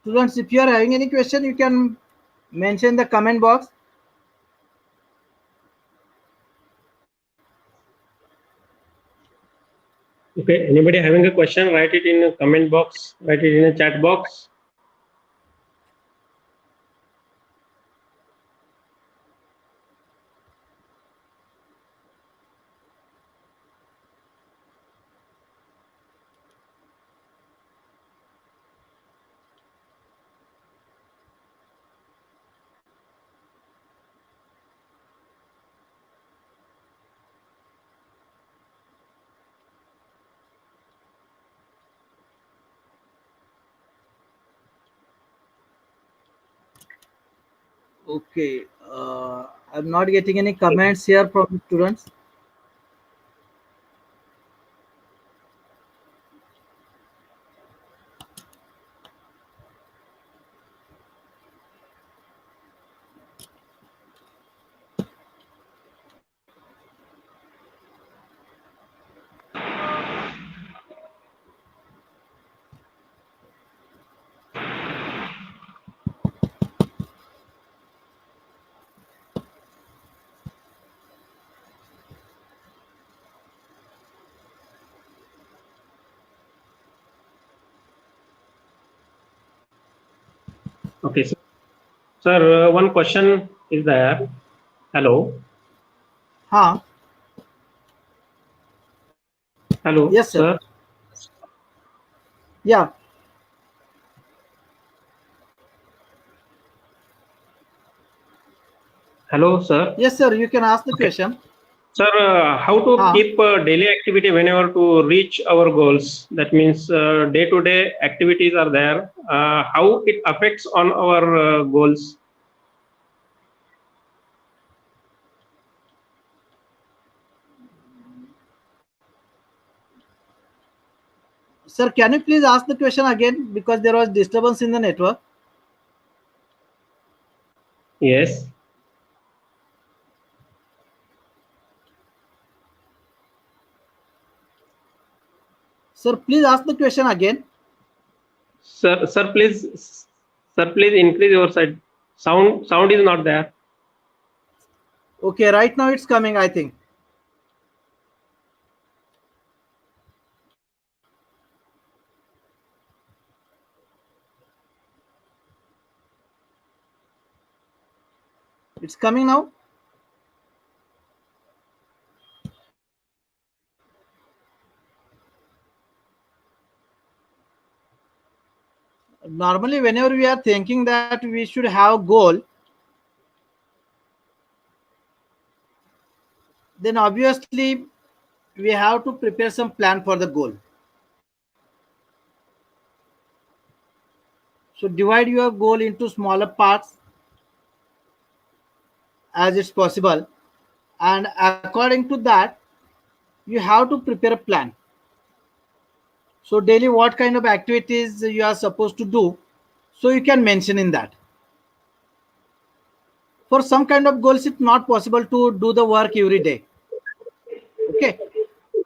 S1: Students, if you are having any question, you can mention in the comment box.
S2: Okay, anybody having a question, write it in a comment box, write it in a chat box.
S1: Okay. I'm not getting any comments here from students.
S2: Okay, sir, one question is there. Hello,
S1: Huh?
S2: hello,
S1: Yes, sir.
S2: sir.
S1: Yeah.
S2: Hello, sir.
S1: Yes, sir. You can ask the
S2: Okay,
S1: question.
S2: sir. How to
S1: Huh?
S2: keep daily activity whenever to reach our goals? That means day-to-day activities are there. How it affects on our goals?
S1: Sir, can you please ask the question again because there was disturbance in the network?
S2: Yes,
S1: Sir, please ask the question again.
S2: sir. Sir, please increase your side. Sound is not there.
S1: Okay, right now it's coming, I think. It's coming now. Normally, whenever we are thinking that we should have goal, then obviously we have to prepare some plan for the goal. So divide your goal into smaller parts as it's possible, and according to that, you have to prepare a plan. So daily, what kind of activities you are supposed to do, so you can mention in that. For some kind of goals, it's not possible to do the work every day. Okay,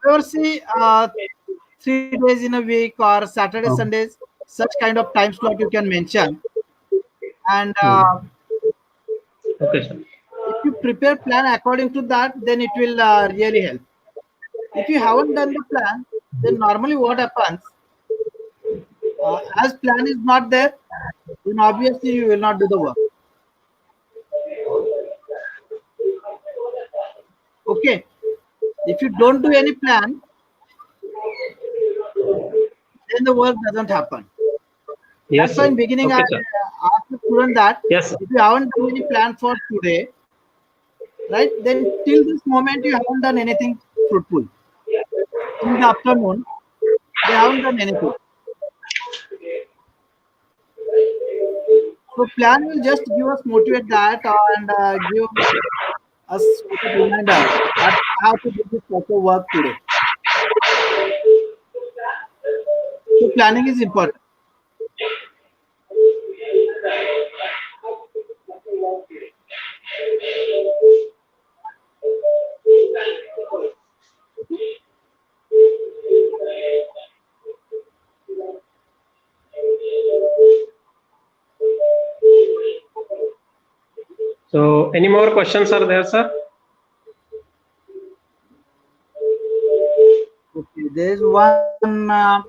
S1: or see 3 days in a week or Saturday,
S2: Oh,
S1: Sundays, such kind of time slot you can mention. And
S2: hmm. Okay, sir.
S1: if you prepare plan according to that, then it will really help. If you haven't done the plan, then normally what happens, as plan is not there, then obviously you will not do the work. Okay, if you don't do any plan, then the work doesn't happen.
S2: Yes,
S1: That's why
S2: sir.
S1: in beginning I
S2: Okay, sir.
S1: asked the student that
S2: Yes, sir.
S1: if you haven't done any plan for today, right, then till this moment you haven't done anything fruitful. In the afternoon, they haven't done anything. So plan will just give us motivate that and give us a reminder that how to do this proper work today. So planning is important.
S2: So, any more questions are there, sir?
S1: Okay, there is one.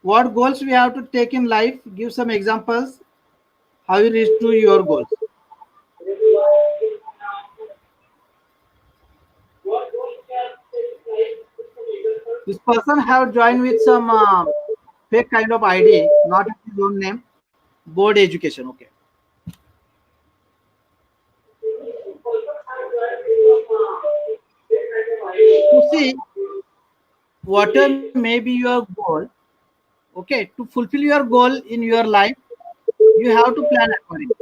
S1: What goals we have to take in life? Give some examples. How you reach to your goals. This person have joined with some fake kind of ID, not his own name. Board education. Okay. To see whatever may be your goal, okay, to fulfill your goal in your life, you have to plan accordingly.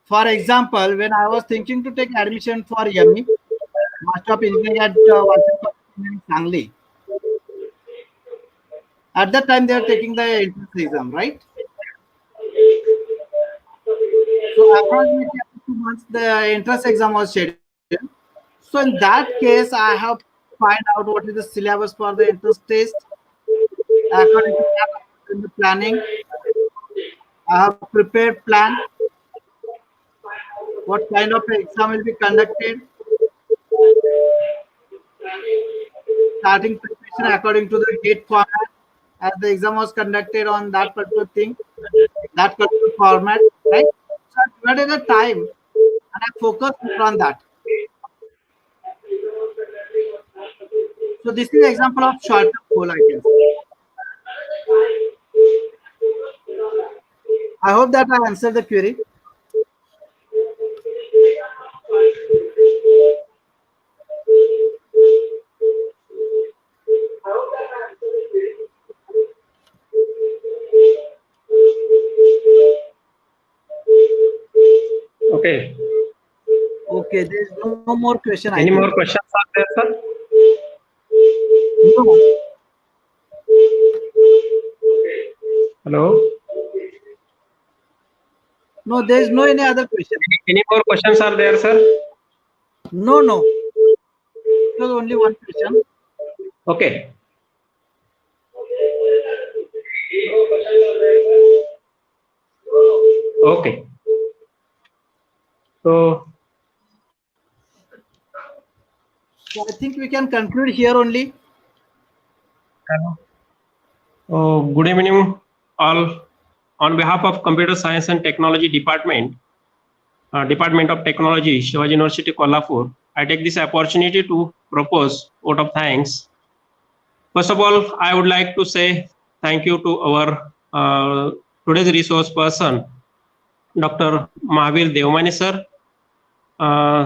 S1: For example, when I was thinking to take admission for ME, Master of Engineering at Walchand in Sangli, at that time they are taking the entrance exam, right? So approximately after 2 months, the entrance exam was scheduled. So in that case, I have find out what is the syllabus for the entrance test. According to that, I have done the planning. I have prepared plan. What kind of exam will be conducted? Starting preparation according to the date format, as the exam was conducted on that particular thing, that particular format, right? So I divided the time and I focused on that. So this is an example of short-term goal, I can say. I hope that I answered the query.
S2: Okay.
S1: Okay, there is no more question, I
S2: Any
S1: think.
S2: more questions are there, sir?
S1: No,
S2: Hello.
S1: no, there is no any other question.
S2: Any more questions are there, sir?
S1: No, no. It was only one question.
S2: Okay. Okay. So,
S1: So I think we can conclude here only.
S2: good evening, all. On behalf of Computer Science and Technology Department, Department of Technology, Shivaji University, Kolhapur, I take this opportunity to propose vote of thanks. First of all, I would like to say thank you to our today's resource person, Dr. Mahavir Devmani sir.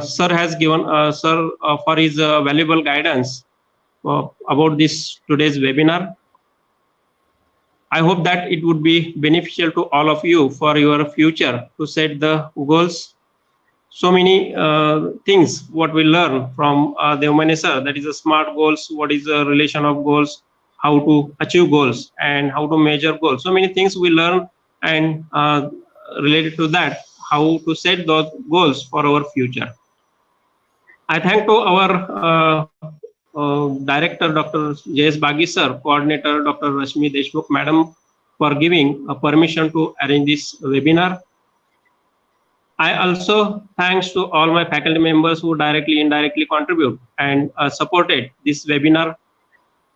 S2: Sir has given for his valuable guidance about this today's webinar. I hope that it would be beneficial to all of you for your future to set the goals. So many things what we learn from Devmani sir, that is the SMART goals, what is the relation of goals, how to achieve goals and how to measure goals. So many things we learn and related to that, how to set those goals for our future. I thank to our Director Dr. J.S. Bagi sir, Coordinator Dr. Rashmi Deshmukh madam for giving permission to arrange this webinar. I also thanks to all my faculty members who directly, indirectly contribute and supported this webinar.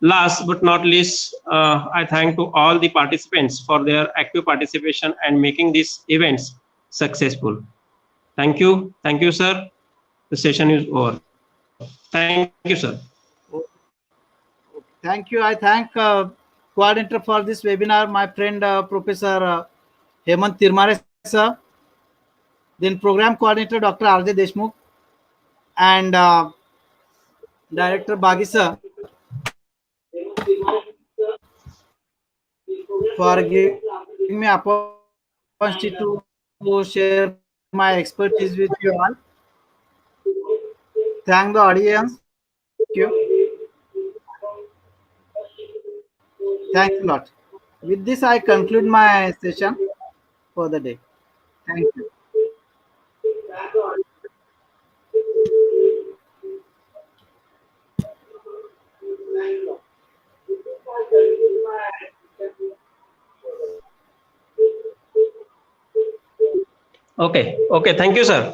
S2: Last but not least, I thank to all the participants for their active participation and making these events successful. Thank you, sir. The session is over. Thank you, sir.
S1: Thank you. I thank coordinator for this webinar, my friend Professor Hemant Tirmare sir, then program coordinator Dr. R.J. Deshmukh, and Director Bagi sir for giving me opportunity to share my expertise with you all. Thank the audience. Thank you. Thanks a lot. With this, I conclude my session for the day. Thank you.
S2: Okay. Thank you, sir.